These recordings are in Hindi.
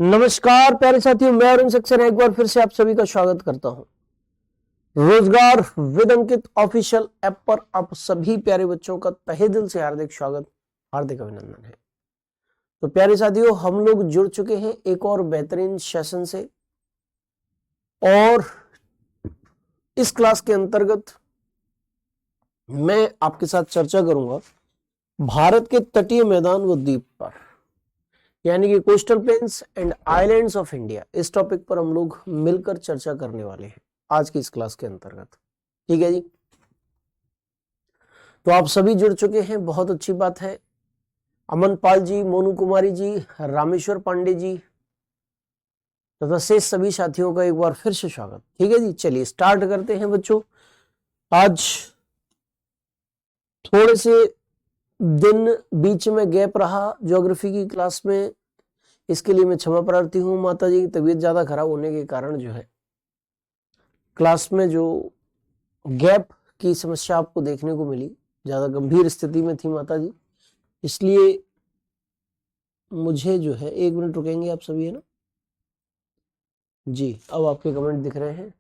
नमस्कार प्यारे साथियों, मैं अरुण सक्सेना एक बार फिर से आप सभी का स्वागत करता हूं। रोजगार विद अंकित ऑफिशियल ऐप पर आप सभी प्यारे बच्चों का तहे दिल से हार्दिक स्वागत, हार्दिक अभिनंदन है। तो प्यारे साथियों, हम लोग जुड़ चुके हैं एक और बेहतरीन सेशन से, और इस क्लास के अंतर्गत मैं आपके साथ चर्चा करूंगा भारत के तटीय मैदान व द्वीप पर, यानी कि coastal plains and islands of India. इस टॉपिक पर हम लोग मिलकर चर्चा करने वाले हैं आज की इस क्लास के अंतर्गत। ठीक है जी, तो आप सभी जुड़ चुके हैं, बहुत अच्छी बात है। अमन पाल जी, मोनू कुमारी जी, रामेश्वर पांडे जी तथा शेष सभी साथियों का एक बार फिर से स्वागत। ठीक है जी, चलिए स्टार्ट करते हैं बच्चों। आज थोड़े से दिन बीच में गैप रहा ज्योग्राफी की क्लास में, इसके लिए मैं क्षमा प्रार्थी हूँ। माता जी की तबीयत ज्यादा खराब होने के कारण जो है क्लास में जो गैप की समस्या आपको देखने को मिली, ज्यादा गंभीर स्थिति में थी माता जी, इसलिए मुझे जो है, एक मिनट रुकेंगे आप सभी, है ना जी। अब आपके कमेंट दिख रहे हैं,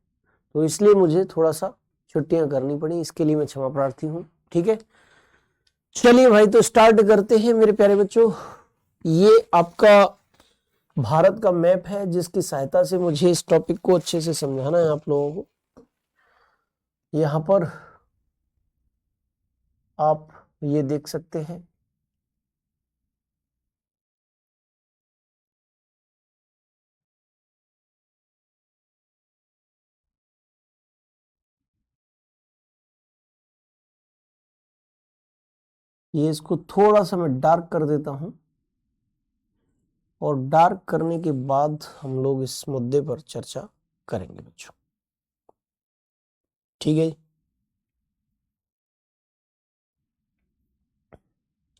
तो इसलिए मुझे थोड़ा सा छुट्टियां करनी पड़ी, इसके लिए मैं क्षमा प्रार्थी हूँ। ठीक है, चलिए भाई, तो स्टार्ट करते हैं मेरे प्यारे बच्चों। ये आपका भारत का मैप है, जिसकी सहायता से मुझे इस टॉपिक को अच्छे से समझाना है आप लोगों को। यहाँ पर आप ये देख सकते हैं, ये इसको थोड़ा सा मैं डार्क कर देता हूं, और डार्क करने के बाद हम लोग इस मुद्दे पर चर्चा करेंगे बच्चों। ठीक है,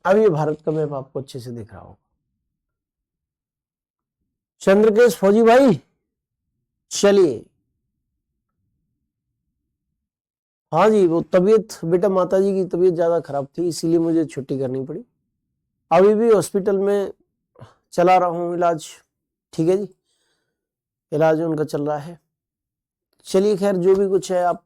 अब ये भारत का मैप आपको अच्छे से दिख रहा होगा। चंद्रकेश फौजी भाई, चलिए। हाँ जी, वो तबीयत, बेटा माता जी की तबीयत ज्यादा खराब थी, इसीलिए मुझे छुट्टी करनी पड़ी। अभी भी हॉस्पिटल में चला रहा हूँ इलाज। ठीक है जी, इलाज उनका चल रहा है। चलिए खैर, जो भी कुछ है, आप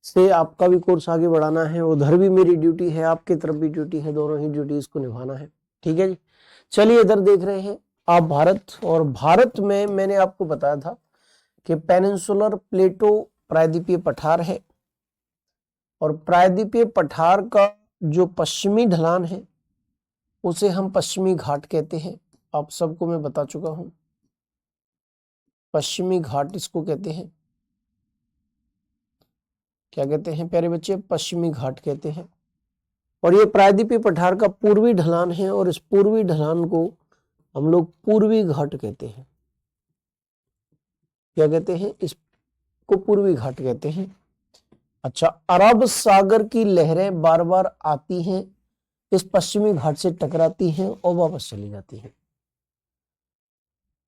से आपका भी कोर्स आगे बढ़ाना है, उधर भी मेरी ड्यूटी है, आपकी तरफ भी ड्यूटी है, दोनों ही ड्यूटीज को निभाना है। ठीक है जी, चलिए इधर देख रहे हैं आप भारत, और भारत में मैंने आपको बताया था कि पेनिनसुलर प्लेटो प्रायद्वीपीय पठार है, और प्रायद्वीपीय पठार का जो पश्चिमी ढलान है उसे हम पश्चिमी घाट कहते हैं। आप सबको मैं बता चुका हूं, पश्चिमी घाट इसको कहते हैं। क्या कहते हैं प्यारे बच्चे? पश्चिमी घाट कहते हैं। और ये प्रायद्वीपीय पठार का पूर्वी ढलान है, और इस पूर्वी ढलान को हम लोग पूर्वी घाट कहते हैं। क्या कहते हैं? इसको पूर्वी घाट कहते हैं। अच्छा, अरब सागर की लहरें बार बार आती हैं, इस पश्चिमी घाट से टकराती हैं और वापस चली जाती हैं,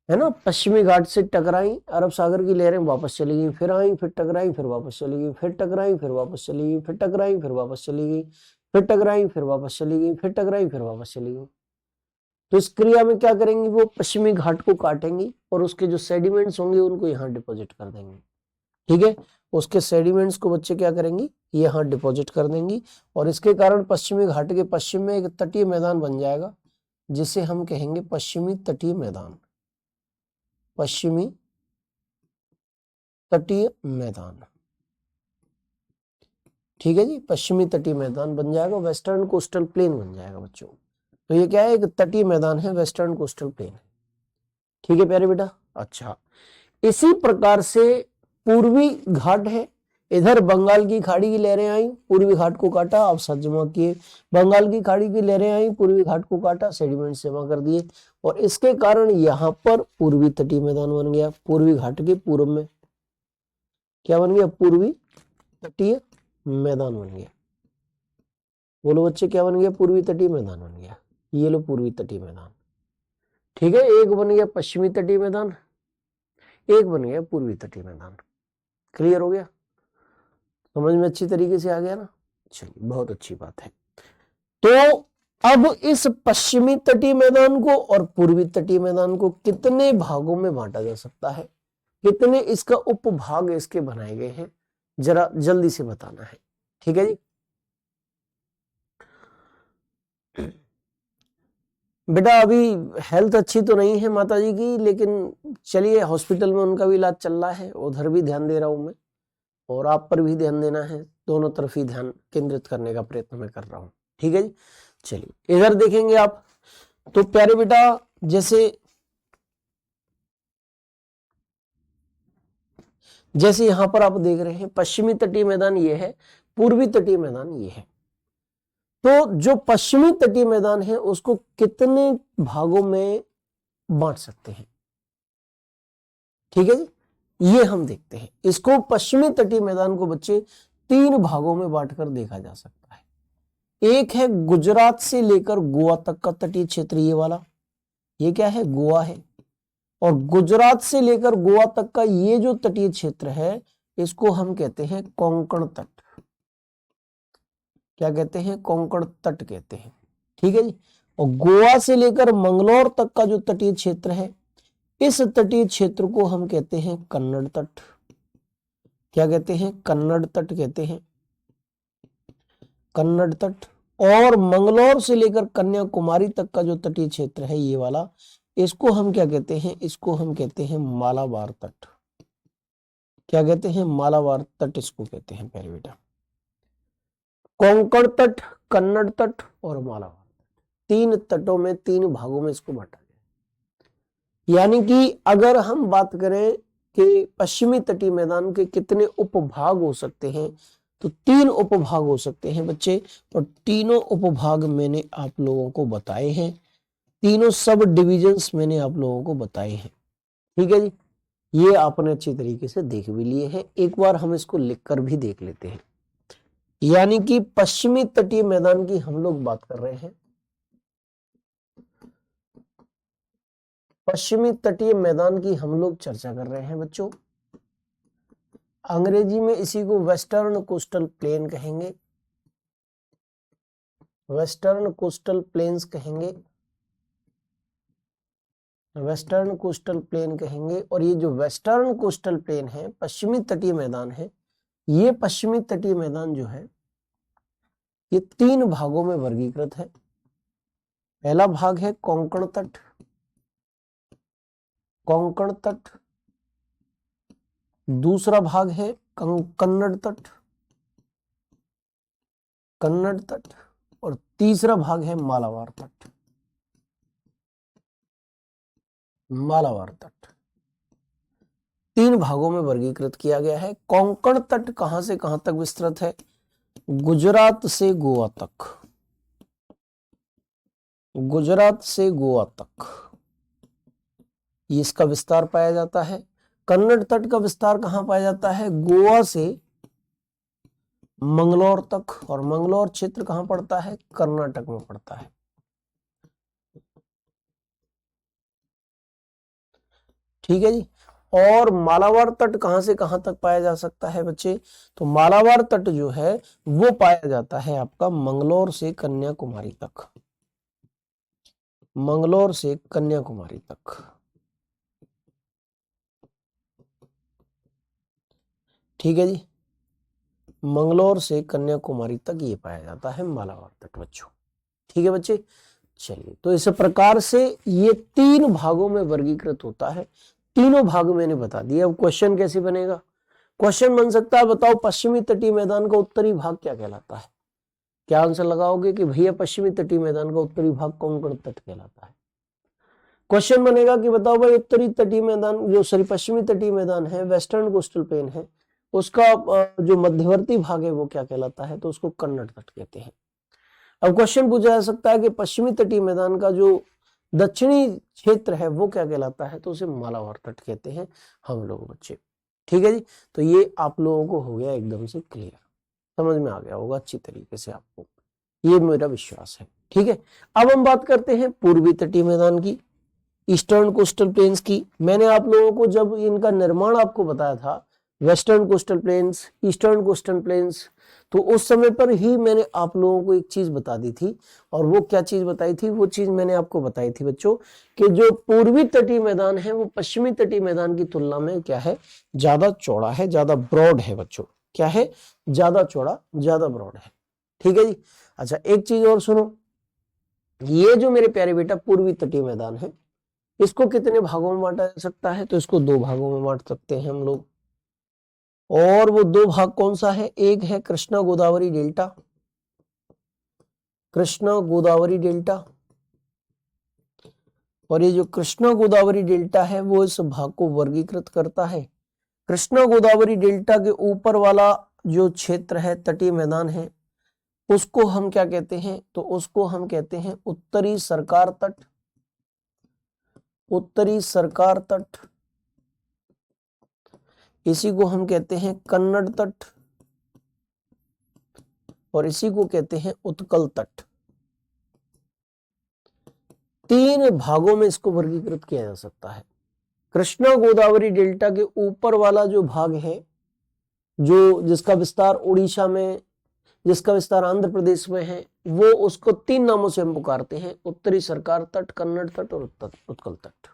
है ना। पश्चिमी घाट से टकराई, अरब सागर की लहरें वापस चली गई, फिर आई, फिर टकराई, फिर वापस चली गई, फिर टकराई, फिर वापस चली गई, फिर टकराई, फिर वापस चली गई, फिर टकराई, फिर वापस चली गई, फिर टकराई, फिर वापस चली गई। तो इस क्रिया में क्या करेंगी, वो पश्चिमी घाट को काटेंगी और उसके जो सेडिमेंट्स होंगे उनको यहाँ डिपॉजिट कर देंगे। ठीक है, उसके सेडिमेंट्स को बच्चे क्या करेंगी, यहाँ डिपॉजिट कर देंगी, और इसके कारण पश्चिमी घाट के पश्चिम में एक तटीय मैदान बन जाएगा, जिसे हम कहेंगे पश्चिमी तटीय मैदान। पश्चिमी तटीय मैदान, ठीक है जी, पश्चिमी तटीय मैदान बन जाएगा, वेस्टर्न कोस्टल प्लेन बन जाएगा बच्चों। तो ये क्या है, एक तटीय मैदान है, वेस्टर्न कोस्टल प्लेन है। ठीक है प्यारे बेटा। अच्छा, इसी प्रकार से पूर्वी घाट है, इधर बंगाल की खाड़ी की लहरें आई, पूर्वी घाट को काटा, आप साथ जमा किए, बंगाल की खाड़ी की लहरें आई, पूर्वी घाट को काटा, सेडिमेंट जमा कर दिए, और इसके कारण यहाँ पर पूर्वी तटीय मैदान बन गया। पूर्वी घाट के पूर्व में क्या बन गया, पूर्वी तटीय मैदान बन गया। बोलो बच्चे, क्या बन गया, पूर्वी तटीय मैदान बन गया। ये लो पूर्वी तटीय मैदान। ठीक है, एक बन गया पश्चिमी तटीय मैदान, एक बन गया पूर्वी तटीय मैदान। क्लियर हो गया, समझ में अच्छी तरीके से आ गया ना। चलिए, बहुत अच्छी बात है। तो अब इस पश्चिमी तटीय मैदान को और पूर्वी तटीय मैदान को कितने भागों में बांटा जा सकता है, कितने इसका उपभाग इसके बनाए गए हैं, जरा जल्दी से बताना है। ठीक है जी। बेटा अभी हेल्थ अच्छी तो नहीं है माता जी की, लेकिन चलिए हॉस्पिटल में उनका भी इलाज चल रहा है, उधर भी ध्यान दे रहा हूं मैं और आप पर भी ध्यान देना है, दोनों तरफ ही ध्यान केंद्रित करने का प्रयत्न मैं कर रहा हूं। ठीक है जी। चलिए इधर देखेंगे आप, तो प्यारे बेटा जैसे यहां पर आप देख रहे हैं पश्चिमी तटीय मैदान ये है, पूर्वी तटीय मैदान ये है। तो जो पश्चिमी तटीय मैदान है उसको कितने भागों में बांट सकते हैं? ठीक है जी, ये हम देखते हैं। इसको पश्चिमी तटीय मैदान को बच्चे 3 भागों में बांटकर देखा जा सकता है। एक है गुजरात से लेकर गोवा तक का तटीय क्षेत्र, ये वाला, ये क्या है, गोवा है। और गुजरात से लेकर गोवा तक का ये जो तटीय क्षेत्र है इसको हम कहते हैं कोंकण तट। क्या कहते हैं? कोंकण तट कहते हैं। ठीक है जी। और गोवा से लेकर मंगलौर तक का जो तटीय क्षेत्र है, इस तटीय क्षेत्र को हम कहते हैं कन्नड़ तट। क्या कहते हैं? कन्नड़ तट कहते हैं, कन्नड़ तट। और मंगलौर से लेकर कन्याकुमारी तक का जो तटीय क्षेत्र है ये वाला, इसको हम क्या कहते हैं? इसको हम कहते हैं मालाबार तट। क्या कहते हैं? मालाबार तट इसको कहते हैं प्यारे बेटा। कोंकण तट, कन्नड़ तट और मालाबार तट, 3 तटों में 3 भागों में इसको बांटा गया। यानी कि अगर हम बात करें कि पश्चिमी तटीय मैदान के कितने उपभाग हो सकते हैं, तो 3 उपभाग हो सकते हैं बच्चे, और तीनों उपभाग मैंने आप लोगों को बताए हैं, तीनों सब डिविजन्स मैंने आप लोगों को बताए हैं। ठीक है जी। ये आपने अच्छी तरीके से देख भी लिए हैं, एक बार हम इसको लिखकर भी देख लेते हैं। यानी कि पश्चिमी तटीय मैदान की हम लोग बात कर रहे हैं, पश्चिमी तटीय मैदान की हम लोग चर्चा कर रहे हैं बच्चों। अंग्रेजी में इसी को वेस्टर्न कोस्टल प्लेन कहेंगे, वेस्टर्न कोस्टल प्लेन्स कहेंगे, वेस्टर्न कोस्टल प्लेन कहेंगे। और ये जो वेस्टर्न कोस्टल प्लेन है, पश्चिमी तटीय मैदान है, ये पश्चिमी तटीय मैदान जो है ये 3 भागों में वर्गीकृत है। पहला भाग है कोंकण तट, कोंकण तट। दूसरा भाग है कन्नड़ तट, कन्नड़ तट। और तीसरा भाग है मालाबार तट, मालाबार तट। 3 भागों में वर्गीकृत किया गया है। कोंकण तट कहां से कहां तक विस्तृत है? गुजरात से गोवा तक, गुजरात से गोवा तक ये इसका विस्तार पाया जाता है। कन्नड़ तट का विस्तार कहां पाया जाता है? गोवा से मंगलौर तक। और मंगलौर क्षेत्र कहां पड़ता है? कर्नाटक में पड़ता है। ठीक है जी। और मालाबार तट कहां से कहां तक पाया जा सकता है बच्चे? तो मालाबार तट जो है वो पाया जाता है आपका मंगलौर से कन्याकुमारी तक, मंगलौर से कन्याकुमारी तक। ठीक है जी। मंगलौर से कन्याकुमारी तक ये पाया जाता है मालाबार तट बच्चों। ठीक है बच्चे। चलिए, तो इस प्रकार से ये 3 भागों में वर्गीकृत होता है। तीनों भाग मैंने बता दिए। अब क्वेश्चन कैसे बनेगा? क्वेश्चन बन सकता है, बताओ पश्चिमी तटीय मैदान का उत्तरी भाग क्या कहलाता है? क्या आंसर लगाओगे कि भैया पश्चिमी तटीय मैदान का उत्तरी भाग कोंकण तट कहलाता है। क्वेश्चन बनेगा कि बताओ भाई उत्तरी तटीय मैदान जो पश्चिमी तटीय मैदान है, वेस्टर्न कोस्टल प्लेन है, उसका जो मध्यवर्ती भाग है वो क्या कहलाता है? तो उसको कन्नड़ तट कहते हैं। अब क्वेश्चन पूछा जा सकता है कि पश्चिमी तटीय मैदान का जो दक्षिणी क्षेत्र है वो क्या कहलाता है? तो उसे मालाबार तट कहते हैं हम लोग बच्चे। ठीक है जी। तो ये आप लोगों को हो गया एकदम से क्लियर, समझ में आ गया होगा अच्छी तरीके से आपको, ये मेरा विश्वास है। ठीक है। अब हम बात करते हैं पूर्वी तटीय मैदान की, ईस्टर्न कोस्टल प्लेन्स की। मैंने आप लोगों को जब इनका निर्माण आपको बताया था western coastal planes, eastern coastal planes. तो उस समय पर ही मैंने आप लोगों को एक चीज बता दी थी, और वो क्या चीज बताई थी? वो चीज मैंने आपको बताई थी बच्चों कि जो पूर्वी तटीय मैदान है वो पश्चिमी तटीय मैदान की तुलना में क्या है, ज्यादा चौड़ा है, ज्यादा ब्रॉड है बच्चों। क्या है? ज्यादा चौड़ा, ज्यादा ब्रॉड है। ठीक है जी। अच्छा, एक चीज और सुनो, ये जो मेरे प्यारे बेटा पूर्वी तटीय मैदान है, इसको कितने भागों में बांटा जा सकता है? तो इसको 2 भागों में बांट सकते हैं हम लोग। और वो 2 भाग कौन सा है? एक है कृष्णा गोदावरी डेल्टा, कृष्णा गोदावरी डेल्टा, और ये जो कृष्णा गोदावरी डेल्टा है वो इस भाग को वर्गीकृत करता है। कृष्णा गोदावरी डेल्टा के ऊपर वाला जो क्षेत्र है, तटीय मैदान है, उसको हम क्या कहते हैं? तो उसको हम कहते हैं उत्तरी सरकार तट, उत्तरी सरकार तट। इसी को हम कहते हैं कन्नड़ तट, और इसी को कहते हैं उत्कल तट। 3 भागों में इसको वर्गीकृत किया जा सकता है। कृष्णा गोदावरी डेल्टा के ऊपर वाला जो भाग है, जो जिसका विस्तार उड़ीसा में, जिसका विस्तार आंध्र प्रदेश में है, वो उसको 3 नामों से हम पुकारते हैं, उत्तरी सरकार तट, कन्नड़ तट और उत्कल तट।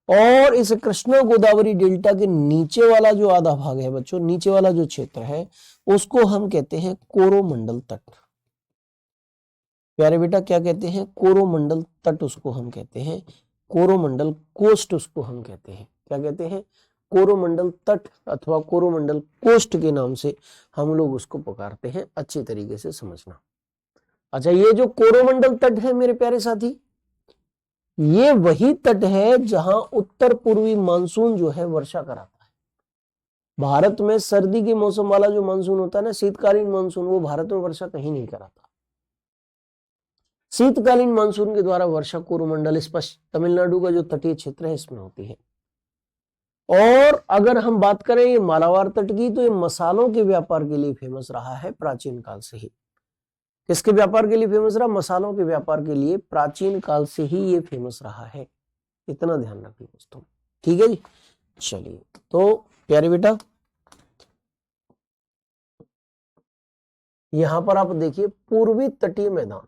और इस कृष्णा गोदावरी डेल्टा के नीचे वाला जो आधा भाग है बच्चों, नीचे वाला जो क्षेत्र है, उसको हम कहते हैं कोरोमंडल तट। प्यारे बेटा क्या कहते हैं? कोरोमंडल तट उसको हम कहते हैं, कोरोमंडल कोस्ट उसको हम कहते हैं। क्या कहते हैं? कोरोमंडल तट अथवा कोरोमंडल कोस्ट के नाम से हम लोग उसको पुकारते हैं। अच्छी तरीके से समझना। अच्छा, ये जो कोरोमंडल तट है मेरे प्यारे साथी, ये वही तट है जहां उत्तर पूर्वी मानसून जो है वर्षा कराता है। भारत में सर्दी के मौसम वाला जो मानसून होता है ना, शीतकालीन मानसून, वो भारत में वर्षा कहीं नहीं कराता। शीतकालीन मानसून के द्वारा वर्षा कोरोमंडल, स्पष्ट तमिलनाडु का जो तटीय क्षेत्र है, इसमें होती है। और अगर हम बात करें ये मालाबार तट की, तो ये मसालों के व्यापार के लिए फेमस रहा है प्राचीन काल से ही। किसके व्यापार के लिए फेमस रहा? मसालों के व्यापार के लिए प्राचीन काल से ही ये फेमस रहा है। इतना ध्यान रखिए दोस्तों। ठीक है जी। चलिए, तो प्यारे बेटा यहां पर आप देखिए पूर्वी तटीय मैदान,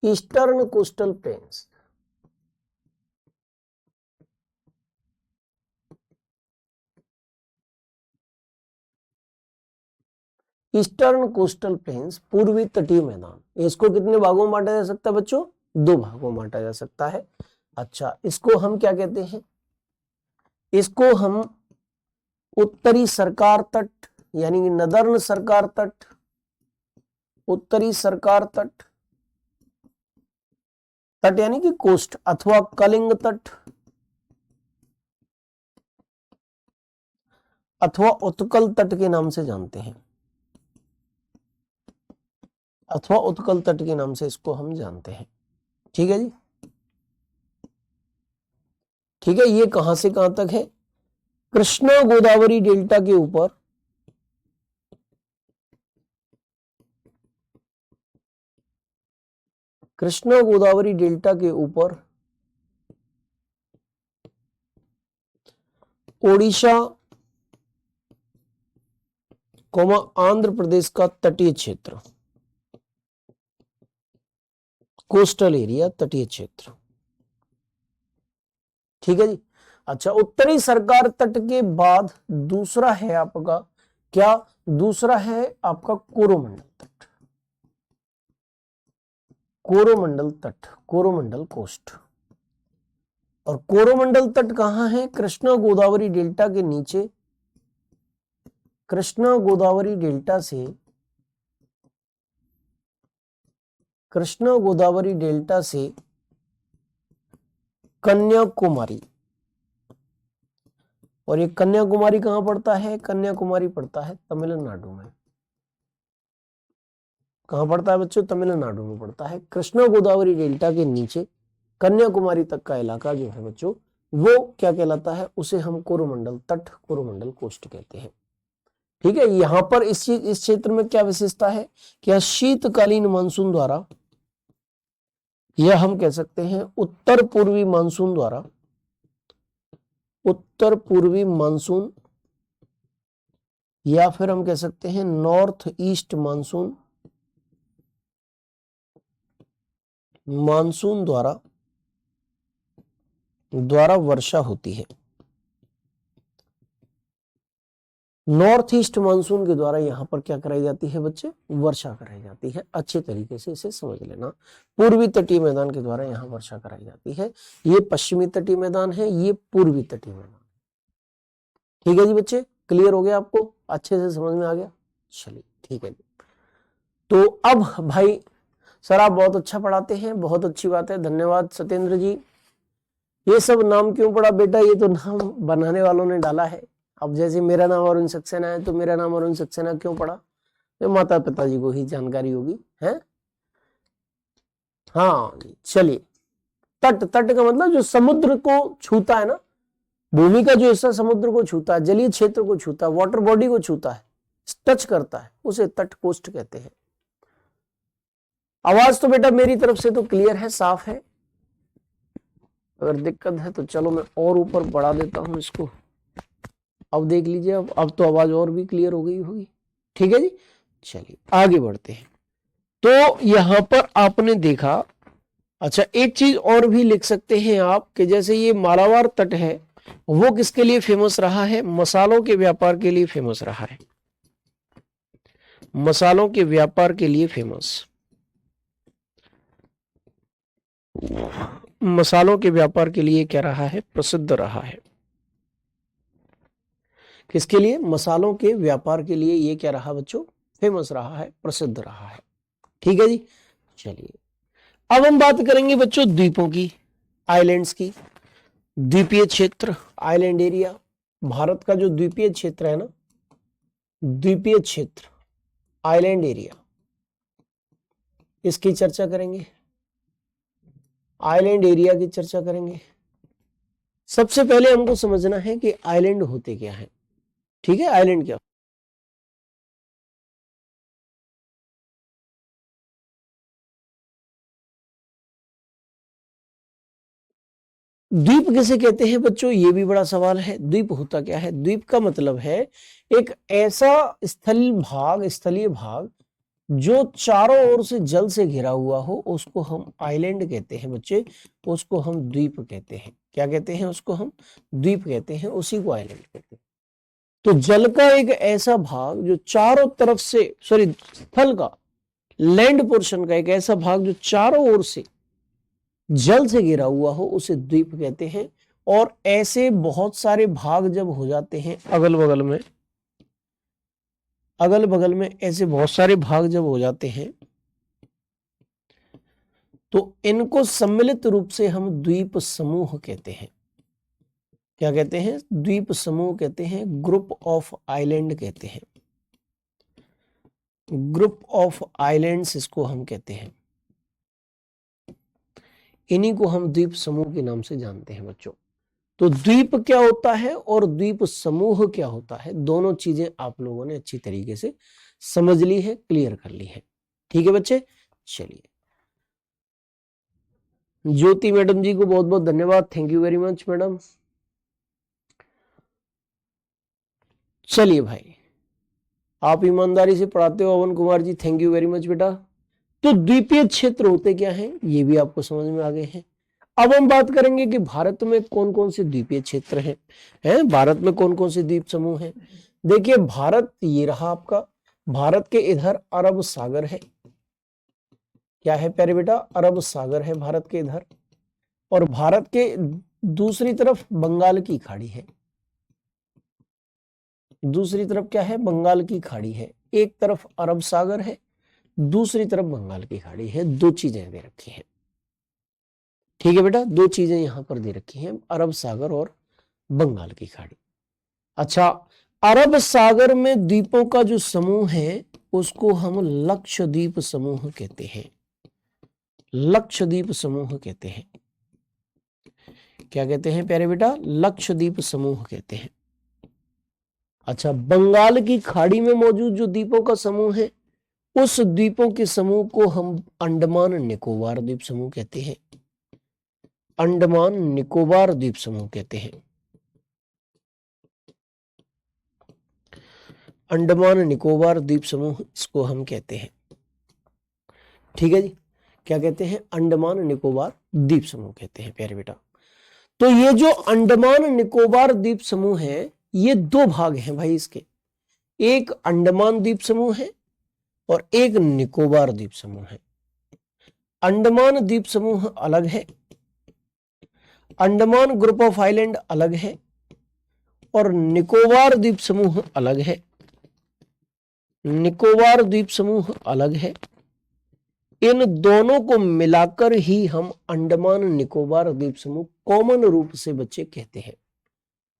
eastern coastal planes, eastern coastal planes, पूर्वी तटीय मैदान। इसको कितने भागों में बांटा जा सकता है बच्चों? 2 भागों में बांटा जा सकता है। अच्छा, इसको हम क्या कहते हैं? इसको हम उत्तरी सरकार तट, यानी कि नदर्न सरकार तट, उत्तरी सरकार तट, तट यानी कि कोस्ट, अथवा कलिंग तट, अथवा उत्कल तट के नाम से जानते हैं, अथवा उत्कल तट के नाम से इसको हम जानते हैं। ठीक है जी। ठीक है, ये कहां से कहां तक है? कृष्णा गोदावरी डेल्टा के ऊपर, कृष्णा गोदावरी डेल्टा के ऊपर ओडिशा कोमा आंध्र प्रदेश का तटीय क्षेत्र, कोस्टल एरिया, तटीय क्षेत्र। ठीक है जी। अच्छा, उत्तरी सरकार तट के बाद दूसरा है आपका क्या? दूसरा है आपका कोरोमंडल तट, कोरोमंडल तट, कोरोमंडल कोस्ट। और कोरोमंडल तट कहां है? कृष्णा गोदावरी डेल्टा के नीचे, कृष्णा गोदावरी डेल्टा से, कृष्णा गोदावरी डेल्टा से कन्याकुमारी। और ये कन्याकुमारी कहां पड़ता है? कन्याकुमारी पड़ता है तमिलनाडु में। कहां पड़ता है बच्चों? तमिलनाडु में पड़ता है। कृष्णा गोदावरी डेल्टा के नीचे कन्याकुमारी तक का इलाका जो है बच्चों, वो क्या कहलाता है? उसे हम कोरोमंडल तट, कोरोमंडल कोस्ट कहते हैं। ठीक है। यहां पर इस क्षेत्र में क्या विशेषता है? क्या शीतकालीन मानसून द्वारा, या हम कह सकते हैं उत्तर पूर्वी मानसून द्वारा, उत्तर पूर्वी मानसून, या फिर हम कह सकते हैं नॉर्थ ईस्ट मानसून, मानसून द्वारा वर्षा होती है। नॉर्थ ईस्ट मानसून के द्वारा यहां पर क्या कराई जाती है बच्चे, वर्षा कराई जाती है। अच्छे तरीके से इसे समझ लेना। पूर्वी तटीय मैदान के द्वारा यहां वर्षा कराई जाती है। ये पश्चिमी तटीय मैदान है, ये पूर्वी तटीय मैदान। ठीक है जी बच्चे, क्लियर हो गया आपको, अच्छे से समझ में आ गया। चलिए ठीक है जी। तो अब भाई सर आप बहुत अच्छा पढ़ाते हैं, बहुत अच्छी बात है, धन्यवाद सत्येंद्र जी। ये सब नाम क्यों पड़ा बेटा, ये तो नाम बनाने वालों ने डाला है। अब जैसे मेरा नाम अरुण सक्सेना है तो मेरा नाम अरुण सक्सेना क्यों पड़ा, तो माता पिताजी को ही जानकारी होगी है। हाँ चलिए, तट, तट का मतलब जो समुद्र को छूता है ना, भूमि का जो हिस्सा समुद्र को छूता है, जलीय क्षेत्र को छूता है, वाटर बॉडी को छूता है, टच करता है, उसे तट कोस्ट कहते हैं। आवाज तो बेटा मेरी तरफ से तो क्लियर है, साफ है। अगर दिक्कत है तो चलो मैं और ऊपर बढ़ा देता हूं इसको। अब देख लीजिए, अब तो आवाज और भी क्लियर हो गई होगी। ठीक है जी, चलिए आगे बढ़ते हैं। तो यहां पर आपने देखा, अच्छा एक चीज और भी लिख सकते हैं आप कि जैसे ये मालाबार तट है, वो किसके लिए फेमस रहा है, मसालों के व्यापार के लिए फेमस रहा है। मसालों के व्यापार के लिए फेमस, मसालों के व्यापार के लिए क्या रहा है, प्रसिद्ध रहा है। किसके लिए, मसालों के व्यापार के लिए ये क्या रहा बच्चों, फेमस रहा है, प्रसिद्ध रहा है। ठीक है जी, चलिए अब हम बात करेंगे बच्चों द्वीपों की, आइलैंड्स की। द्वीपीय क्षेत्र, आइलैंड एरिया, भारत का जो द्वीपीय क्षेत्र है ना, द्वीपीय क्षेत्र, आइलैंड एरिया, इसकी चर्चा करेंगे, आइलैंड एरिया की चर्चा करेंगे। सबसे पहले हमको समझना है कि आइलैंड होते क्या है। ठीक है, आइलैंड क्या, द्वीप किसे कहते हैं बच्चों, ये भी बड़ा सवाल है। द्वीप होता क्या है, द्वीप का मतलब है एक ऐसा स्थलीय भाग जो चारों ओर से जल से घिरा हुआ हो, उसको हम आइलैंड कहते हैं बच्चे, उसको हम द्वीप कहते हैं। क्या कहते हैं, उसको हम द्वीप कहते हैं, उसी को आइलैंड कहते हैं। तो जल का एक ऐसा भाग जो चारों तरफ से, सॉरी स्थल का, लैंड पोर्शन का एक ऐसा भाग जो चारों ओर से जल से घिरा हुआ हो, उसे द्वीप कहते हैं। और ऐसे बहुत सारे भाग जब हो जाते हैं अगल बगल में ऐसे बहुत सारे भाग जब हो जाते हैं तो इनको सम्मिलित रूप से हम द्वीप समूह कहते हैं। क्या कहते हैं, द्वीप समूह कहते हैं, ग्रुप ऑफ आइलैंड कहते हैं, ग्रुप ऑफ आइलैंड्स इसको हम कहते हैं। इन्हीं को हम द्वीप समूह के नाम से जानते हैं बच्चों। तो द्वीप क्या होता है और द्वीप समूह क्या होता है, दोनों चीजें आप लोगों ने अच्छी तरीके से समझ ली है, क्लियर कर ली है। ठीक है बच्चे, चलिए ज्योति मैडम जी को बहुत बहुत धन्यवाद, thank you very much madam. चलिए भाई, आप ईमानदारी से पढ़ाते हो Avan Kumar ji, thank you very much बेटा। तो द्वीपीय क्षेत्र होते क्या हैं, ये भी आपको समझ में आ गए हैं। अब हम बात करेंगे कि भारत में कौन कौन से द्वीपीय क्षेत्र हैं, भारत में कौन कौन से द्वीप समूह हैं। देखिए भारत ये रहा आपका, भारत के इधर अरब सागर है। क्या है प्यारे बेटा, अरब सागर है भारत के इधर। और भारत के दूसरी तरफ बंगाल की खाड़ी है। दूसरी तरफ क्या है, बंगाल की खाड़ी है। एक तरफ अरब सागर है, दूसरी तरफ बंगाल की खाड़ी है। दो चीजें दे रखी हैं। ठीक है बेटा, दो चीजें यहां पर दे रखी हैं, अरब सागर और बंगाल की खाड़ी। अच्छा, अरब सागर में द्वीपों का जो समूह है उसको हम लक्षद्वीप समूह कहते हैं, लक्षद्वीप समूह कहते हैं। क्या कहते हैं प्यारे बेटा, लक्षद्वीप समूह कहते हैं। अच्छा, बंगाल की खाड़ी में मौजूद जो द्वीपों का समूह है उस द्वीपों के समूह को हम अंडमान निकोबार द्वीप समूह कहते हैं। अंडमान निकोबार द्वीप समूह कहते हैं। अंडमान निकोबार द्वीप समूह इसको हम कहते हैं। ठीक है जी, क्या कहते हैं? अंडमान निकोबार द्वीप समूह कहते हैं प्यारे बेटा। तो ये जो अंडमान निकोबार द्वीप समूह है, ये दो भाग हैं भाई इसके, एक अंडमान द्वीप समूह है और एक निकोबार द्वीप समूह है। अंडमान द्वीप समूह अलग है, अंडमान ग्रुप ऑफ आइलैंड अलग है और निकोबार द्वीप समूह अलग है। निकोबार द्वीप समूह अलग है। इन दोनों को मिलाकर ही हम अंडमान निकोबार द्वीप समूह कॉमन रूप से बच्चे कहते हैं।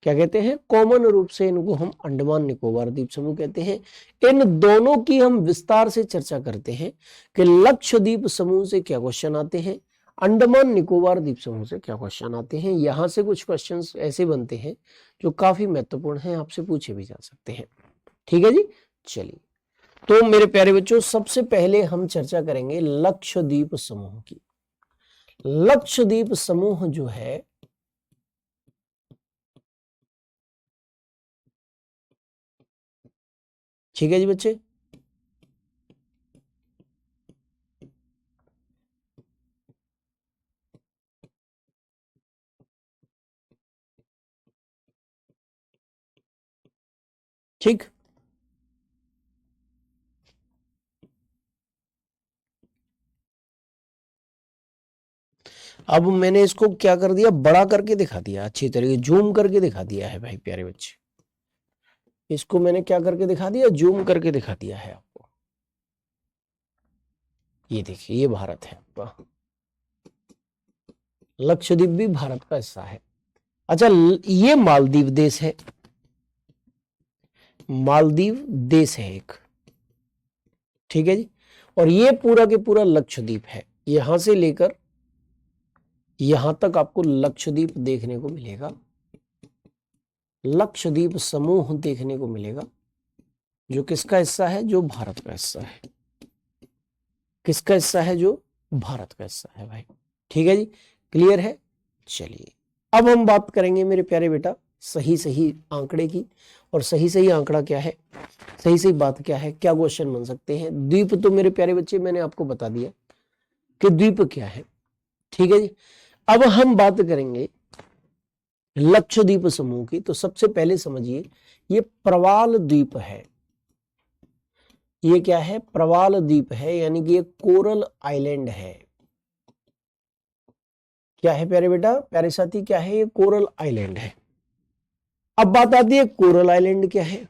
क्या कहते हैं? कॉमन रूप से इनको हम अंडमान निकोबार द्वीप समूह कहते हैं। इन दोनों की हम विस्तार से चर्चा करते हैं कि लक्षद्वीप समूह से क्या क्वेश्चन आते हैं, अंडमान निकोबार द्वीप समूह से क्या क्वेश्चन आते हैं। यहां से कुछ क्वेश्चंस ऐसे बनते हैं जो काफी महत्वपूर्ण हैं, आपसे पूछे भी जा सकते हैं। ठीक है जी, चलिए तो मेरे प्यारे बच्चों, सबसे पहले हम चर्चा करेंगे लक्षद्वीप समूह की। लक्षद्वीप समूह जो है ठीक है जी बच्चे, ठीक। अब मैंने इसको क्या कर दिया, बड़ा करके दिखा दिया, अच्छी तरीके जूम करके दिखा दिया है भाई प्यारे बच्चे। इसको मैंने क्या करके दिखा दिया, जूम करके दिखा दिया है आपको। ये देखिए, ये भारत है आपका, लक्षद्वीप भी भारत का हिस्सा है। अच्छा, ये मालदीव देश है, मालदीव देश है एक, ठीक है जी। और ये पूरा के पूरा लक्षद्वीप है, यहां से लेकर यहां तक आपको लक्षद्वीप देखने को मिलेगा, लक्षद्वीप समूह देखने को मिलेगा, जो किसका हिस्सा है, जो भारत का हिस्सा है। किसका हिस्सा है, जो भारत का हिस्सा है भाई। ठीक है जी, क्लियर है। चलिए अब हम बात करेंगे मेरे प्यारे बेटा सही सही आंकड़े की। और सही सही आंकड़ा क्या है, सही सही बात क्या है, क्या क्वेश्चन बन सकते हैं। द्वीप तो मेरे प्यारे बच्चे मैंने आपको बता दिया कि द्वीप क्या है। ठीक है जी, अब हम बात करेंगे लक्षद्वीप समूह की। तो सबसे पहले समझिए, ये प्रवाल द्वीप है। ये क्या है, प्रवाल द्वीप है, यानी कि ये कोरल आइलैंड है। क्या है प्यारे बेटा, प्यारे साथी, क्या है, ये कोरल आइलैंड है। अब बात आती है कोरल आइलैंड क्या है।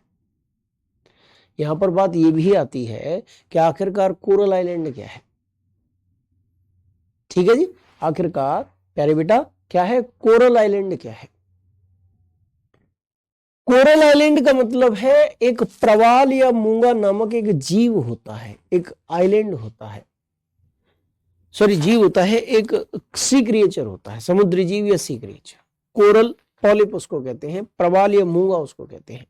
यहां पर बात ये भी आती है कि आखिरकार कोरल आइलैंड क्या है। ठीक है जी, आखिरकार प्यारे बेटा क्या है, कोरल आइलैंड क्या है। कोरल आइलैंड का मतलब है एक प्रवाल या मूंगा नामक एक जीव होता है, एक आइलैंड होता है, सॉरी जीव होता है, एक सी क्रिएचर होता है, समुद्री जीव या सी क्रिएचर। कोरल पॉलिप उसको कहते हैं, प्रवाल या मूंगा उसको कहते हैं।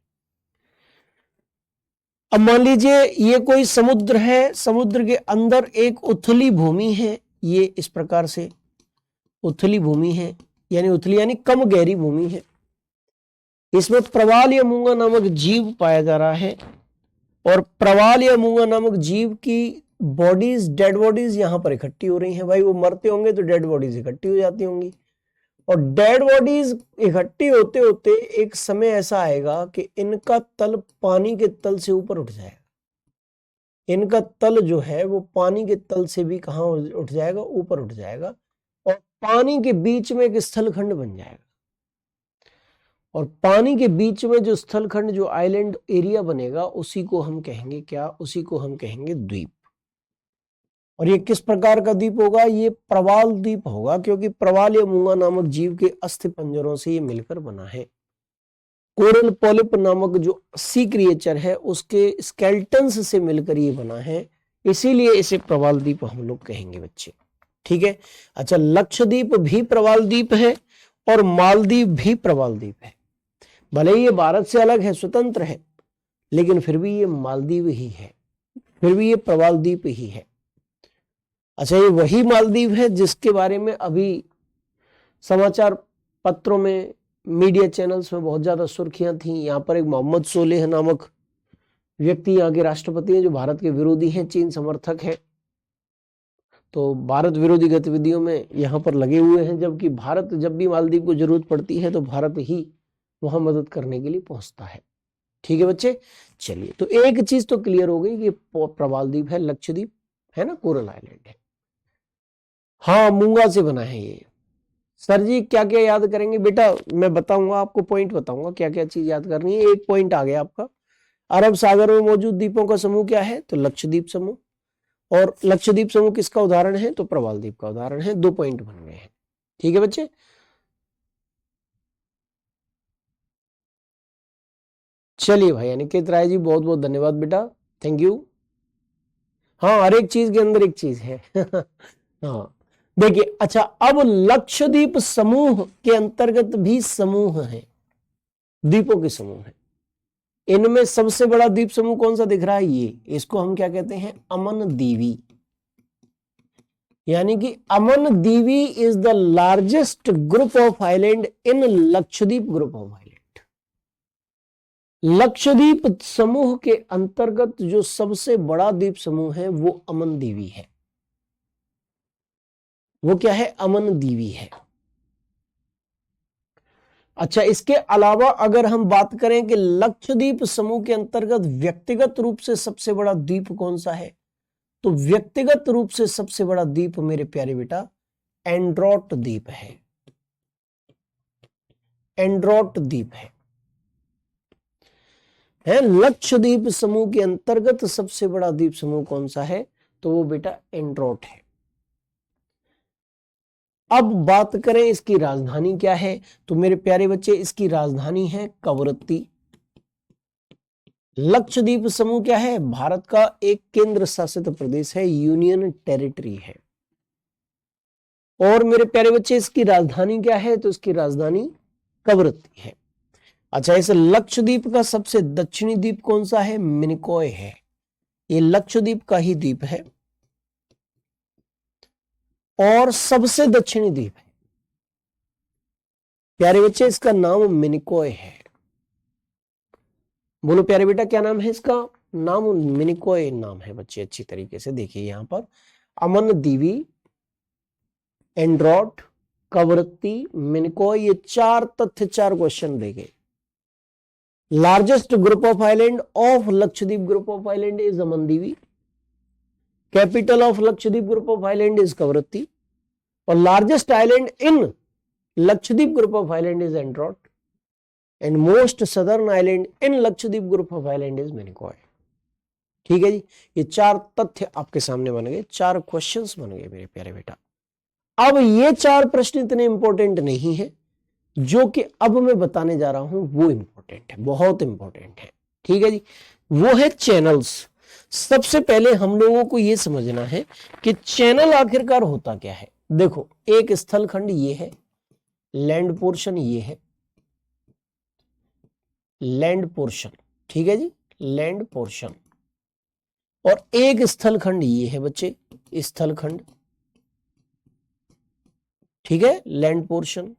अब मान लीजिए ये कोई समुद्र है, समुद्र के अंदर एक उथली भूमि है, ये इस प्रकार से उथली भूमि है, यानी उथली यानी कम गहरी भूमि है। इसमें प्रवाल या मूंगा नामक जीव पाया जा रहा है और प्रवाल या मूंगा नामक जीव की बॉडीज, डेड बॉडीज यहां पर इकट्ठी हो रही हैं। भाई वो मरते होंगे तो डेड बॉडीज इकट्ठी हो जाती होंगी, और डेड बॉडीज इकट्ठी होते होते एक समय ऐसा आएगा कि इनका तल पानी के तल से ऊपर उठ जाएगा। इनका तल जो है वो पानी के तल से भी कहां उठ जाएगा, ऊपर उठ जाएगा, और पानी के बीच में एक स्थलखंड बन जाएगा। और पानी के बीच में जो स्थलखंड, जो आइलैंड एरिया बनेगा, उसी को हम कहेंगे क्या, उसी को हम कहेंगे द्वीप। और ये किस प्रकार का द्वीप होगा, ये प्रवाल द्वीप होगा, क्योंकि प्रवाल या मूंगा नामक जीव के अस्थि पंजरों से ये मिलकर बना है। कोरल पॉलिप नामक जो सी क्रिएचर है उसके स्केल्टन्स से मिलकर ये बना है, इसीलिए इसे प्रवाल द्वीप हम लोग कहेंगे बच्चे। ठीक है। अच्छा, लक्षद्वीप भी प्रवाल द्वीप है और मालदीव भी प्रवाल द्वीप है। भले ही ये भारत से अलग है, स्वतंत्र है, लेकिन फिर भी ये मालदीव ही है। फिर भी ये प्रवाल द्वीप ही है। अच्छा, ये वही मालदीव है जिसके बारे में अभी समाचार पत्रों में, मीडिया चैनल्स में बहुत ज्यादा सुर्खियां थी। यहाँ पर एक मोहम्मद सोलेह नामक व्यक्ति यहाँ के राष्ट्रपति हैं जो भारत के विरोधी हैं, चीन समर्थक है, तो भारत विरोधी गतिविधियों में यहाँ पर लगे हुए हैं। जबकि भारत जब भी मालदीव को जरूरत पड़ती है तो भारत ही वहां मदद करने के लिए पहुंचता है। ठीक है बच्चे, चलिए, तो एक चीज तो क्लियर हो गई कि प्रवाल द्वीप है, लक्षद्वीप है ना, कोरल आइलैंड है। हाँ, मूंगा से बना है ये। सर जी क्या क्या याद करेंगे बेटा, मैं बताऊंगा आपको, पॉइंट बताऊंगा क्या क्या चीज याद करनी है। एक पॉइंट आ गया आपका, अरब सागर में मौजूद द्वीपों का समूह क्या है, तो लक्षद्वीप समूह। और लक्षद्वीप समूह किसका उदाहरण है, तो प्रवाल द्वीप का उदाहरण है। 2 पॉइंट बन गए हैं। ठीक है बच्चे, चलिए भाई अनिकेत राय जी बहुत बहुत धन्यवाद बेटा, थैंक यू। हाँ, हर एक चीज के अंदर एक चीज है। हाँ देखिए, अच्छा, अब लक्षद्वीप समूह के अंतर्गत भी समूह है, द्वीपों के समूह है। इनमें सबसे बड़ा द्वीप समूह कौन सा दिख रहा है, ये, इसको हम क्या कहते हैं, अमन दीवी। यानी कि Amindivi is the largest group of island in Lakshadweep group of island. Lakshadweep समूह के अंतर्गत जो सबसे बड़ा द्वीप समूह है वो अमन दीवी है। वो क्या है, अमन दीवी है। अच्छा, इसके अलावा अगर हम बात करें कि लक्षद्वीप समूह के अंतर्गत व्यक्तिगत रूप से सबसे बड़ा द्वीप कौन सा है, तो व्यक्तिगत रूप से सबसे बड़ा द्वीप मेरे प्यारे बेटा एंड्रोट द्वीप है। एंड्रोट द्वीप है लक्षद्वीप समूह के अंतर्गत सबसे बड़ा द्वीप समूह कौन सा है, तो वो बेटा एंड्रोट है। अब बात करें इसकी राजधानी क्या है, तो मेरे प्यारे बच्चे इसकी राजधानी है कवरत्ती। लक्षद्वीप समूह क्या है, भारत का एक केंद्र शासित प्रदेश है, यूनियन टेरिटरी है। और मेरे प्यारे बच्चे इसकी राजधानी क्या है, तो इसकी राजधानी कवरत्ती है। अच्छा, इस लक्षद्वीप का सबसे दक्षिणी द्वीप कौन सा है, मिनिकॉय है। ये लक्षद्वीप का ही द्वीप है और सबसे दक्षिणी द्वीप है। प्यारे बच्चे इसका नाम मिनिकॉय है। बोलो प्यारे बेटा क्या नाम है इसका, नाम मिनिकॉय नाम है बच्चे। अच्छी तरीके से देखिए, यहां पर अमन दीवी, एंड्रोट, कवरत्ती, मिनिकॉय, ये 4 तथ्य, 4 क्वेश्चन देंगे। Largest group of island of Lakshadweep group of island is Amindivi, capital of Lakshadweep group of island is Kavaratti, और largest island in Lakshadweep group of island is Andrott, and most southern island in Lakshadweep group of island is Minicoy. ठीक है जी, ये 4 तथ्य आपके सामने बन गए, 4 क्वेश्चंस बन गए मेरे प्यारे बेटा। अब ये 4 प्रश्न इतने इंपॉर्टेंट नहीं है, जो कि अब मैं बताने जा रहा हूं वो इंपॉर्टेंट है, बहुत इंपॉर्टेंट है। ठीक है जी, वो है चैनल्स। सबसे पहले हम लोगों को यह समझना है कि चैनल आखिरकार होता क्या है। देखो, एक स्थल खंड ये है, लैंड पोर्शन ये है, लैंड पोर्शन, ठीक है जी, लैंड पोर्शन, और एक स्थल खंड ये है बच्चे, स्थल खंड, ठीक है, लैंड पोर्शन,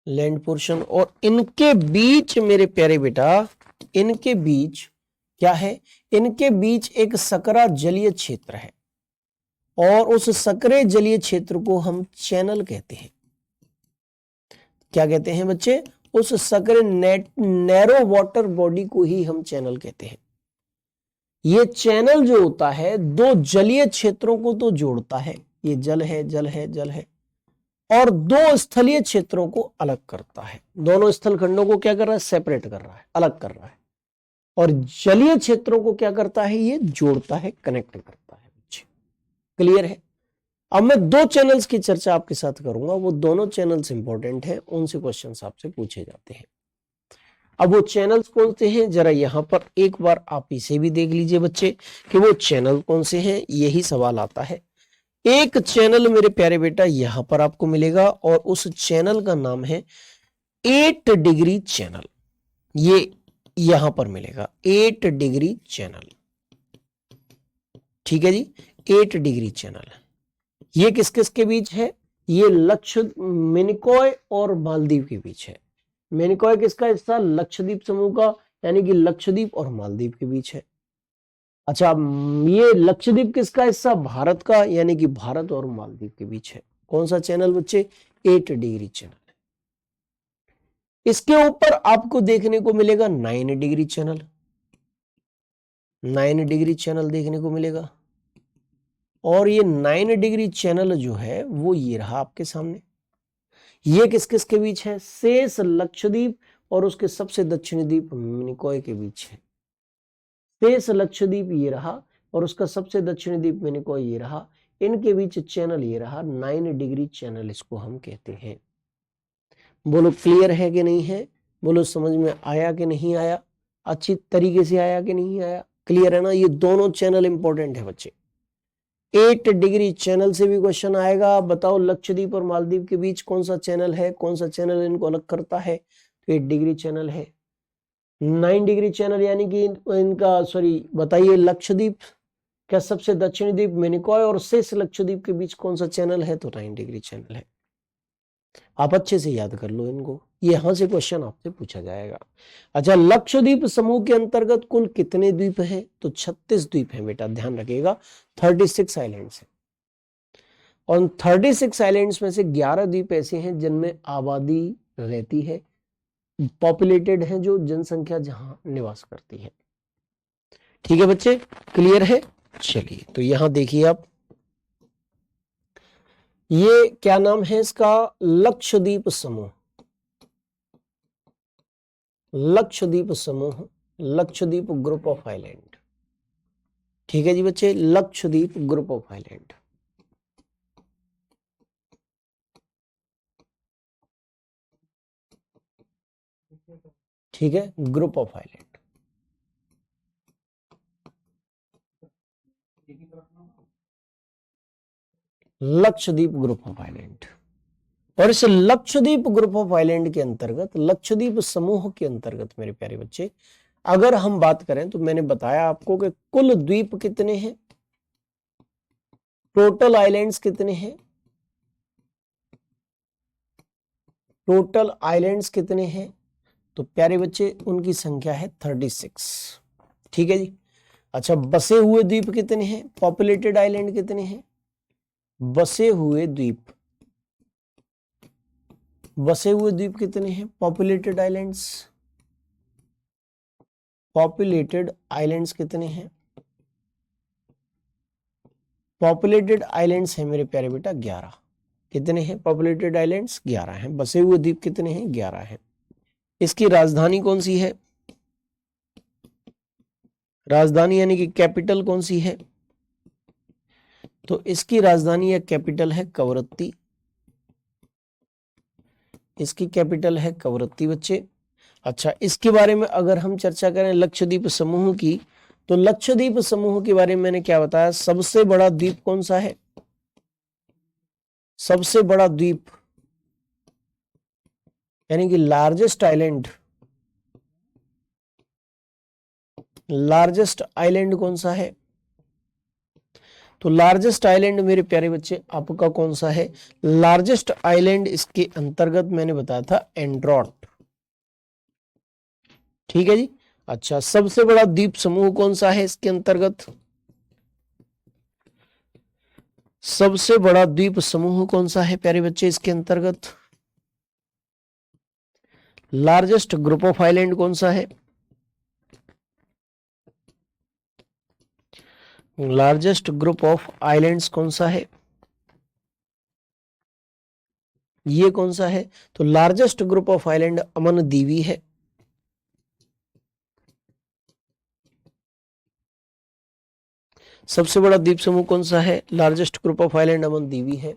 लैंड पोर्शन, और इनके बीच मेरे प्यारे बेटा, इनके बीच क्या है, इनके बीच एक सकरा जलीय क्षेत्र है, और उस सकरे जलीय क्षेत्र को हम चैनल कहते हैं। क्या कहते हैं बच्चे, उस सकरे नैरो वाटर बॉडी को ही हम चैनल कहते हैं। ये चैनल जो होता है 2 जलीय क्षेत्रों को तो जोड़ता है, ये जल है, जल है, जल है, और 2 स्थलीय क्षेत्रों को अलग करता है। दोनों स्थल खंडों को क्या कर रहा है, सेपरेट कर रहा है, अलग कर रहा है, और जलीय क्षेत्रों को क्या करता है, ये जोड़ता है, कनेक्ट करता है। क्लियर है। अब मैं 2 चैनल्स की चर्चा आपके साथ करूंगा, वो दोनों चैनल्स इंपॉर्टेंट हैं, उनसे क्वेश्चंस आपसे पूछे जाते हैं। अब वो चैनल्स कौन से हैं, जरा यहां पर एक बार आप इसे भी देख लीजिए बच्चे कि वो चैनल कौन से हैं, यही सवाल आता है। एक चैनल मेरे प्यारे बेटा यहां पर आपको मिलेगा, और उस चैनल का नाम है 8 डिग्री चैनल। ये यहां पर मिलेगा 8 डिग्री चैनल। ठीक है जी, 8 डिग्री चैनल। ये किस किस के बीच है? ये मिनिकॉय और मालदीव के बीच है। मिनिकॉय किसका हिस्सा? लक्षद्वीप समूह का, यानी कि लक्षद्वीप और मालदीव के बीच है। अच्छा, ये लक्षद्वीप किसका हिस्सा? भारत का, यानी कि भारत और मालदीव के बीच है। कौन सा चैनल बच्चे? 8 डिग्री चैनल। इसके ऊपर आपको देखने को मिलेगा 9 डिग्री चैनल। 9 डिग्री चैनल देखने को मिलेगा। और ये 9 डिग्री चैनल जो है वो ये रहा आपके सामने। ये किस किस के बीच है? शेष लक्षद्वीप और उसके सबसे दक्षिणी द्वीप मिनिकॉय के बीच है। शेष लक्षद्वीप ये रहा और उसका सबसे दक्षिणी द्वीप मिनिकॉय ये रहा। इनके बीच चैनल ये रहा, 9 डिग्री चैनल इसको हम कहते हैं। बोलो क्लियर है कि नहीं है? बोलो समझ में आया कि नहीं आया? अच्छी तरीके से आया कि नहीं आया? क्लियर है ना? ये दोनों चैनल इंपॉर्टेंट है बच्चे। 8 डिग्री चैनल से भी क्वेश्चन आएगा। बताओ लक्षद्वीप और मालदीव के बीच कौन सा चैनल है, कौन सा चैनल इनको अलग करता है? तो 8 डिग्री चैनल है। 9 डिग्री चैनल यानी कि इनका बताइए लक्षद्वीप का सबसे दक्षिणी द्वीप मिनिकॉय और शेष लक्षद्वीप के बीच कौन सा चैनल है? तो 9 डिग्री चैनल है। आप अच्छे से याद कर लो इनको, यहां से क्वेश्चन आपसे पूछा जाएगा। अच्छा, लक्षद्वीप समूह के अंतर्गत कुल कितने द्वीप हैं? तो 36 द्वीप हैं बेटा, ध्यान रखिएगा। 36 आइलैंड्स हैं और 36 आइलैंड्स में से 11 द्वीप ऐसे हैं जिनमें आबादी रहती है, पॉपुलेटेड है, जो जनसंख्या जहां निवास करती है। ठीक है बच्चे, क्लियर है? चलिए, तो यहां देखिए आप, ये क्या नाम है इसका? लक्षद्वीप समूह। लक्षद्वीप समूह, लक्षद्वीप ग्रुप ऑफ आइलैंड। ठीक है जी बच्चे, लक्षद्वीप ग्रुप ऑफ आइलैंड। ठीक है, group of island. Lakshadweep group of island. और इस लक्षद्वीप ग्रुप ऑफ आइलैंड के अंतर्गत, लक्षद्वीप समूह के अंतर्गत मेरे प्यारे बच्चे, अगर हम बात करें तो मैंने बताया आपको कि कुल द्वीप कितने हैं, टोटल आइलैंड्स कितने हैं, टोटल आइलैंड्स कितने हैं? तो प्यारे बच्चे उनकी संख्या है 36। ठीक है जी। अच्छा, बसे हुए द्वीप कितने हैं? पॉपुलेटेड आइलैंड कितने हैं? बसे हुए द्वीप, बसे हुए द्वीप कितने हैं? पॉपुलेटेड आइलैंड्स, पॉपुलेटेड आइलैंड्स कितने हैं? पॉपुलेटेड आइलैंड्स है मेरे प्यारे बेटा 11। कितने हैं पॉपुलेटेड आइलैंड्स? 11 हैं। बसे हुए द्वीप कितने हैं? 11 हैं। इसकी राजधानी कौन सी है? राजधानी यानी कि कैपिटल कौन सी है? तो इसकी राजधानी या कैपिटल है कवरत्ती। इसकी कैपिटल है कवरत्ती बच्चे। अच्छा, इसके बारे में अगर हम चर्चा करें लक्षद्वीप समूह की, तो लक्षद्वीप समूह के बारे में मैंने क्या बताया? सबसे बड़ा द्वीप कौन सा है? सबसे बड़ा द्वीप यानी कि लार्जेस्ट आइलैंड, लार्जेस्ट आइलैंड कौन सा है? तो लार्जेस्ट आइलैंड मेरे प्यारे बच्चे आपका कौन सा है? लार्जेस्ट आइलैंड इसके अंतर्गत मैंने बताया था एंड्रोट। ठीक है जी। अच्छा, सबसे बड़ा द्वीप समूह कौन सा है इसके अंतर्गत? सबसे बड़ा द्वीप समूह कौन सा है प्यारे बच्चे इसके अंतर्गत? लार्जेस्ट ग्रुप ऑफ आइलैंड कौन सा है? लार्जेस्ट ग्रुप ऑफ आइलैंड्स कौन सा है? ये कौन सा है? तो लार्जेस्ट ग्रुप ऑफ आइलैंड अमन दीवी है। सबसे बड़ा द्वीप समूह कौन सा है? लार्जेस्ट ग्रुप ऑफ आइलैंड अमन दीवी है।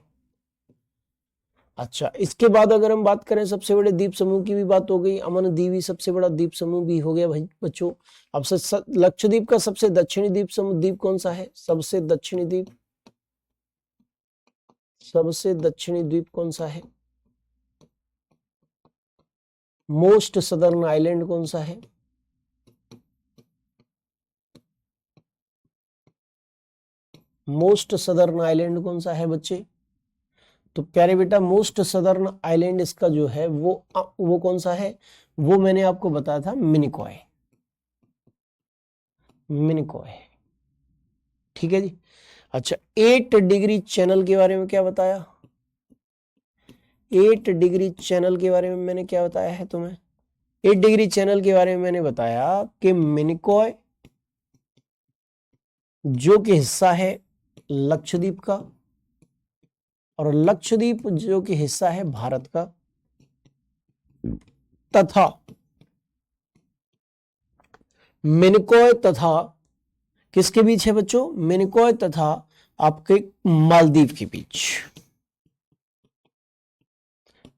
अच्छा, इसके बाद अगर हम बात करें सबसे बड़े द्वीप समूह की भी बात हो गई, अमन दीवी सबसे बड़ा द्वीप समूह भी हो गया भाई बच्चों। अब लक्षद्वीप का सबसे दक्षिणी द्वीप समूह द्वीप कौन सा है? सबसे दक्षिणी द्वीप, सबसे दक्षिणी द्वीप कौन सा है? मोस्ट सदर्न आइलैंड कौन सा है? मोस्ट सदर्न आइलैंड कौन सा है बच्चे? तो प्यारे बेटा मोस्ट सदर्न आइलैंड इसका जो है वो कौन सा है? वो मैंने आपको बताया था मिनिकॉय। मिनिकॉय, ठीक है जी। अच्छा 8 डिग्री चैनल के बारे में क्या बताया? 8 डिग्री चैनल के बारे में मैंने क्या बताया है तुम्हें? 8 डिग्री चैनल के बारे में मैंने बताया कि मिनिकॉय जो कि हिस्सा है लक्षद्वीप का, और लक्षद्वीप जो कि हिस्सा है भारत का, तथा मिनिकॉय तथा किसके बीच है बच्चों? मिनिकॉय तथा आपके मालदीव के बीच।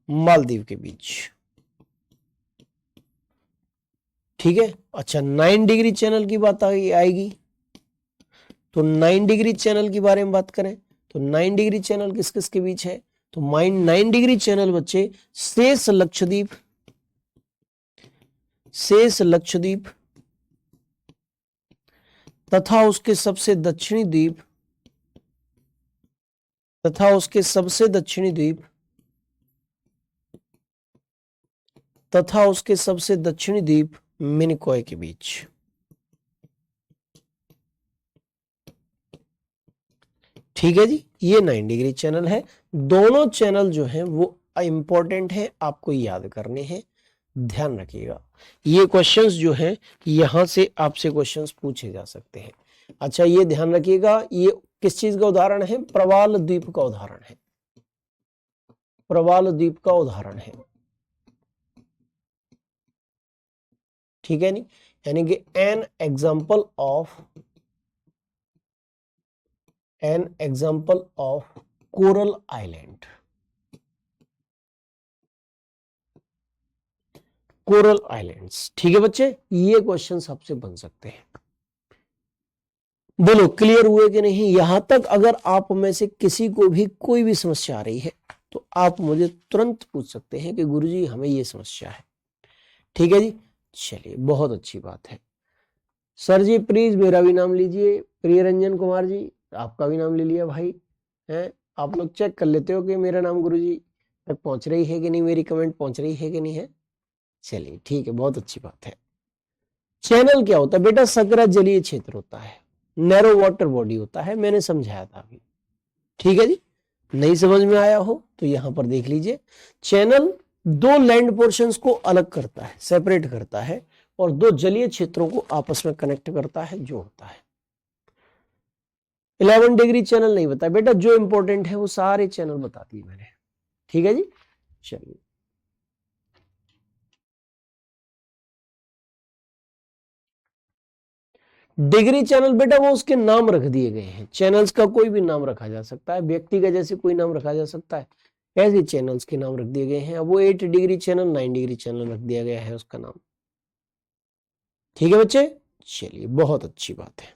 मालदीव के बीच, ठीक है। अच्छा 9 डिग्री चैनल की बात आएगी, तो 9 डिग्री चैनल के बारे में बात करें तो 9 डिग्री चैनल किस किस के बीच है? तो 9 डिग्री चैनल बच्चे शेष लक्षद्वीप, शेष लक्षद्वीप तथा उसके सबसे दक्षिणी द्वीप, तथा उसके सबसे दक्षिणी द्वीप, तथा उसके सबसे दक्षिणी द्वीप मिनिकॉय के बीच। ठीक है जी, ये 9 डिग्री चैनल है। दोनों चैनल जो हैं वो इंपॉर्टेंट है, आपको याद करने हैं, ध्यान रखिएगा। ये क्वेश्चंस जो हैं यहां से आपसे क्वेश्चंस पूछे जा सकते हैं। अच्छा ये ध्यान रखिएगा, ये किस चीज का उदाहरण है? प्रवाल द्वीप का उदाहरण है। प्रवाल द्वीप का उदाहरण है, ठीक है नी, यानी कि an example of coral island. Coral islands, ठीक है बच्चे, ये क्वेश्चन आपसे बन सकते हैं। बोलो क्लियर हुए कि नहीं? यहां तक अगर आप में से किसी को भी कोई भी समस्या आ रही है तो आप मुझे तुरंत पूछ सकते हैं कि गुरुजी हमें ये समस्या है। ठीक है जी, चलिए बहुत अच्छी बात है। सर जी प्लीज मेरा भी नाम लीजिए, प्रिय रंजन कुमार जी आपका भी नाम ले लिया भाई है। आप लोग चेक कर लेते हो कि मेरा नाम गुरुजी तक पहुंच रही है कि नहीं, मेरी कमेंट पहुंच रही है कि नहीं है। चलिए ठीक है, बहुत अच्छी बात है। चैनल क्या होता है बेटा? सकरा जलीय क्षेत्र होता है, नैरो वाटर बॉडी होता है, मैंने समझाया था अभी। ठीक है जी, नहीं समझ में आया हो तो यहां पर देख लीजिए। चैनल दो लैंड पोर्शंस को अलग करता है, सेपरेट करता है, और दो जलीय क्षेत्रों को आपस में कनेक्ट करता है, जो होता है। 11 डिग्री चैनल नहीं बताया बेटा, जो इंपॉर्टेंट है वो सारे चैनल बता दिए मैंने। ठीक है जी, चलिए डिग्री चैनल बेटा वो उसके नाम रख दिए गए हैं। चैनल्स का कोई भी नाम रखा जा सकता है, व्यक्ति का जैसे कोई नाम रखा जा सकता है, ऐसे चैनल्स के नाम रख दिए गए हैं। अब वो 8 डिग्री चैनल 9 डिग्री चैनल रख दिया गया है उसका नाम। ठीक है बच्चे, चलिए बहुत अच्छी बात है,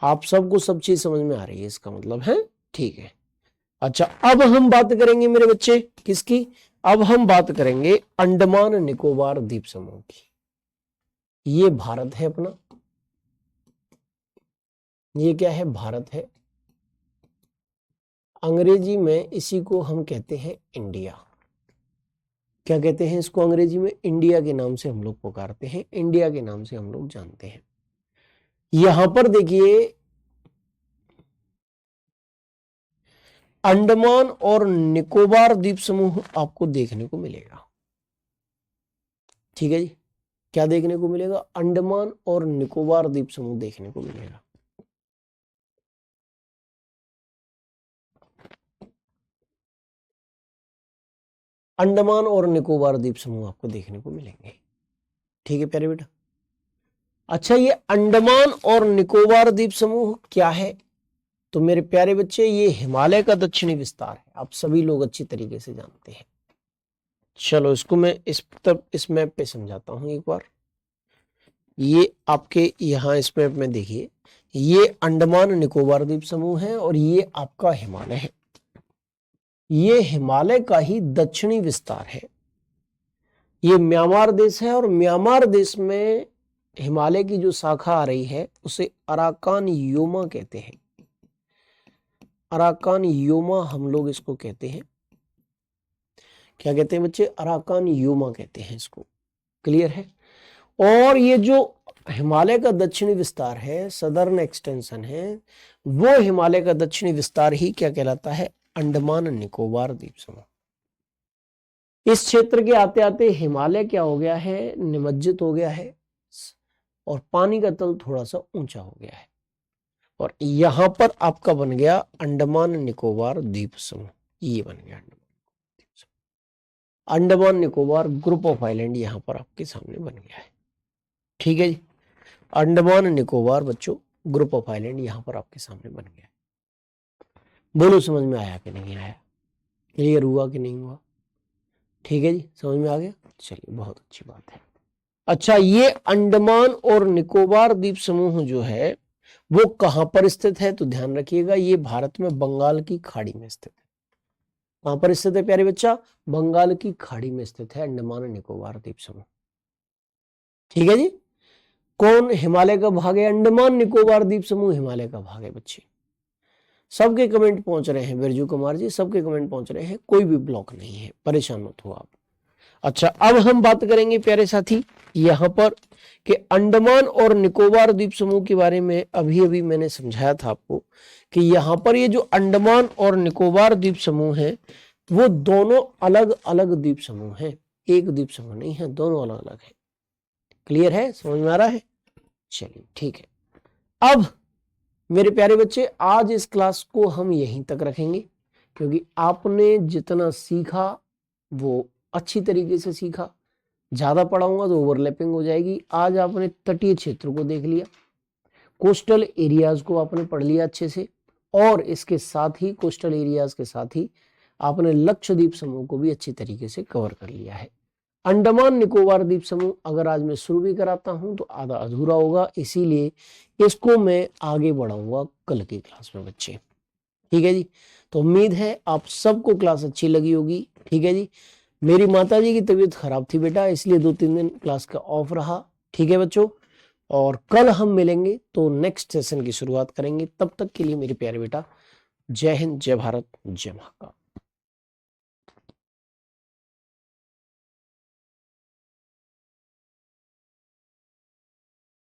आप सबको सब चीज समझ में आ रही है, इसका मतलब है। ठीक है, अच्छा अब हम बात करेंगे मेरे बच्चे किसकी? अब हम बात करेंगे अंडमान निकोबार द्वीप समूह की। ये भारत है अपना, ये क्या है? भारत है। अंग्रेजी में इसी को हम कहते हैं इंडिया। क्या कहते हैं इसको अंग्रेजी में? इंडिया के नाम से हम लोग पुकारते हैं, इंडिया के नाम से हम लोग जानते हैं। यहां पर देखिए अंडमान और निकोबार द्वीप समूह आपको देखने को मिलेगा। ठीक है जी, क्या देखने को मिलेगा? अंडमान और निकोबार द्वीप समूह देखने को मिलेगा। अंडमान और निकोबार द्वीप समूह आपको देखने को मिलेंगे। ठीक है प्यारे बेटा। अच्छा ये अंडमान और निकोबार द्वीप समूह क्या है? तो मेरे प्यारे बच्चे ये हिमालय का दक्षिणी विस्तार है, आप सभी लोग अच्छी तरीके से जानते हैं। चलो इसको मैं इस मैप पे समझाता हूं एक बार। ये आपके यहाँ इस मैप में देखिए, ये अंडमान निकोबार द्वीप समूह है और ये आपका हिमालय है। ये हिमालय का ही दक्षिणी विस्तार है। ये म्यांमार देश है और म्यांमार देश में हिमालय की जो शाखा आ रही है उसे अराकान योमा कहते हैं। अराकान योमा हम लोग इसको कहते हैं। क्या कहते हैं बच्चे? अराकान योमा कहते हैं इसको। क्लियर है? और ये जो हिमालय का दक्षिणी विस्तार है, सदर्न एक्सटेंशन है, वो हिमालय का दक्षिणी विस्तार ही क्या कहलाता है? अंडमान निकोबार द्वीप समूह। इस क्षेत्र के आते आते हिमालय क्या हो गया है? निमज्जित हो गया है और पानी का तल थोड़ा सा ऊंचा हो गया है और यहां पर आपका बन गया अंडमान निकोबार द्वीप समूह। ये बन गया Andaman Nicobar group of island, यहां पर आपके सामने बन गया है। ठीक है जी, अंडमान निकोबार बच्चों ग्रुप ऑफ आइलैंड यहां पर आपके सामने बन गया है। बोलो समझ में आया कि नहीं आया? क्लियर हुआ कि नहीं हुआ? ठीक है जी, समझ में आ गया? चलिए, बहुत अच्छी बात है। अच्छा, ये अंडमान और निकोबार द्वीप समूह जो है वो कहां पर स्थित है? तो ध्यान रखिएगा, ये भारत में बंगाल की खाड़ी में स्थित है। कहां पर स्थित है प्यारे बच्चा? बंगाल की खाड़ी में स्थित है अंडमान और निकोबार द्वीप समूह। ठीक है जी। कौन हिमालय का भाग है? अंडमान निकोबार द्वीप समूह हिमालय का भाग है बच्चे। सबके कमेंट पहुंच रहे हैं बिरजू कुमार जी, सबके कमेंट पहुंच रहे हैं, कोई भी ब्लॉक नहीं है, परेशान मत हो आप। अच्छा, अब हम बात करेंगे प्यारे साथी यहां पर कि अंडमान और निकोबार द्वीप समूह के बारे में अभी अभी मैंने समझाया था आपको कि यहां पर ये जो अंडमान और निकोबार द्वीप समूह है वो दोनों अलग अलग द्वीप समूह हैं, एक द्वीप समूह नहीं है, दोनों अलग अलग है। क्लियर है? समझ में आ रहा है? चलिए ठीक है। अब मेरे प्यारे बच्चे, आज इस क्लास को हम यहीं तक रखेंगे क्योंकि आपने जितना सीखा वो अच्छी तरीके से सीखा। ज्यादा पढ़ाऊंगा तो ओवरलैपिंग हो जाएगी। आज आपने तटीय क्षेत्र को देख लिया, कोस्टल एरियाज को आपने पढ़ लिया अच्छे से, और इसके साथ ही कोस्टल एरियाज के साथ ही आपने लक्षद्वीप समूह को भी अच्छी तरीके से कवर कर लिया है। अंडमान निकोबार द्वीप समूह अगर आज मैं शुरू भी कराता हूं तो आधा अधूरा होगा, इसीलिए इसको मैं आगे बढ़ाऊंगा कल की क्लास में बच्चे। ठीक है जी, तो उम्मीद है आप सबको क्लास अच्छी लगी होगी। ठीक है जी, मेरी माताजी की तबीयत खराब थी बेटा, इसलिए 2-3 दिन क्लास का ऑफ रहा। ठीक है बच्चों, और कल हम मिलेंगे तो नेक्स्ट सेशन की शुरुआत करेंगे। तब तक के लिए मेरे प्यारे बेटा, जय हिंद, जय भारत, जय महाकाल।